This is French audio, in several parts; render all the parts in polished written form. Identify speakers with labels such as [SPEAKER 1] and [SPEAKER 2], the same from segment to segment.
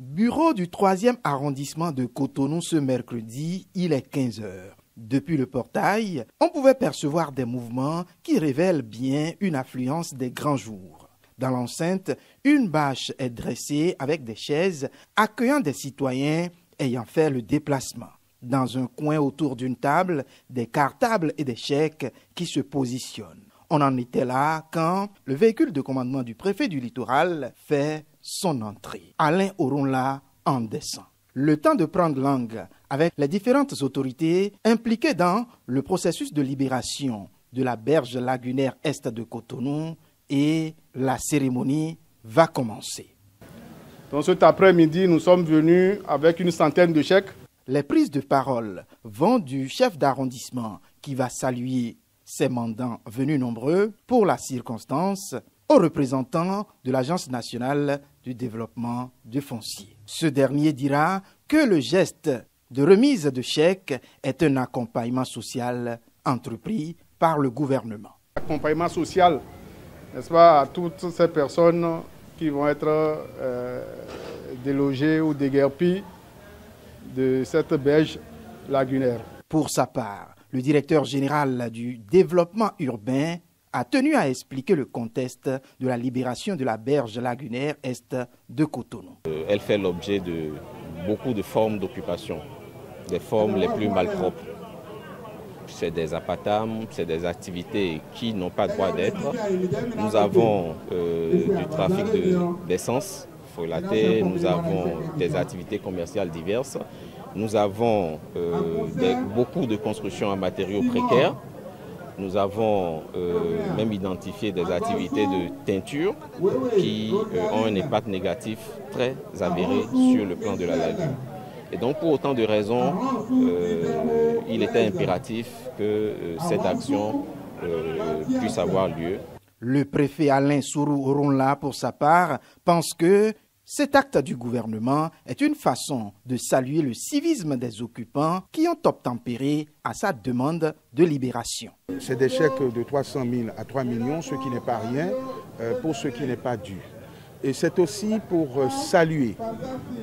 [SPEAKER 1] Bureau du 3e arrondissement de Cotonou ce mercredi, il est 15 h. Depuis le portail, on pouvait percevoir des mouvements qui révèlent bien une affluence des grands jours. Dans l'enceinte, une bâche est dressée avec des chaises accueillant des citoyens ayant fait le déplacement. Dans un coin autour d'une table, des cartables et des chèques qui se positionnent. On en était là quand le véhicule de commandement du préfet du littoral fait son entrée. Alain Oronla en descend. Le temps de prendre langue avec les différentes autorités impliquées dans le processus de libération de la berge lagunaire est de Cotonou et la cérémonie va commencer.
[SPEAKER 2] Donc cet après-midi, nous sommes venus avec une centaine de chèques.
[SPEAKER 1] Les prises de parole vont du chef d'arrondissement qui va saluer ses mandants venus nombreux pour la circonstance aux représentants de l'Agence nationale du développement du foncier. Ce dernier dira que le geste de remise de chèques est un accompagnement social entrepris par le gouvernement.
[SPEAKER 2] Accompagnement social, n'est-ce pas, à toutes ces personnes qui vont être délogées ou déguerpies de cette berge lagunaire.
[SPEAKER 1] Pour sa part, le directeur général du développement urbain a tenu à expliquer le contexte de la libération de la berge lagunaire est de Cotonou.
[SPEAKER 3] Elle fait l'objet de beaucoup de formes d'occupation, des formes les plus malpropres. C'est des apatams, c'est des activités qui n'ont pas droit d'être. Nous avons du trafic d'essence frelatée, nous avons des activités commerciales diverses, nous avons beaucoup de constructions en matériaux précaires. Nous avons même identifié des activités de teinture qui ont un impact négatif très avéré sur le plan de la lagune. Et donc pour autant de raisons, il était impératif que cette action puisse avoir lieu.
[SPEAKER 1] Le préfet Alain Oronla, pour sa part, pense que cet acte du gouvernement est une façon de saluer le civisme des occupants qui ont obtempéré à sa demande de libération.
[SPEAKER 4] C'est des chèques de 300 000 à 3 millions, ce qui n'est pas rien, pour ce qui n'est pas dû. Et c'est aussi pour saluer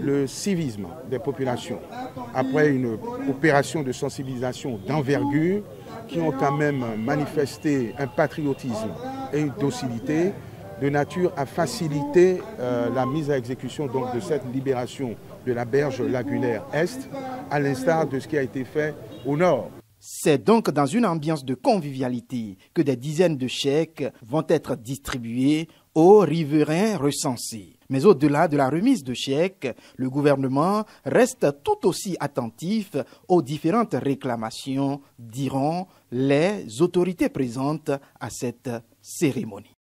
[SPEAKER 4] le civisme des populations après une opération de sensibilisation d'envergure qui ont quand même manifesté un patriotisme et une docilité de nature à faciliter la mise à exécution donc, de cette libération de la berge lagunaire Est, à l'instar de ce qui a été fait au nord.
[SPEAKER 1] C'est donc dans une ambiance de convivialité que des dizaines de chèques vont être distribués aux riverains recensés. Mais au-delà de la remise de chèques, le gouvernement reste tout aussi attentif aux différentes réclamations, diront les autorités présentes à cette cérémonie.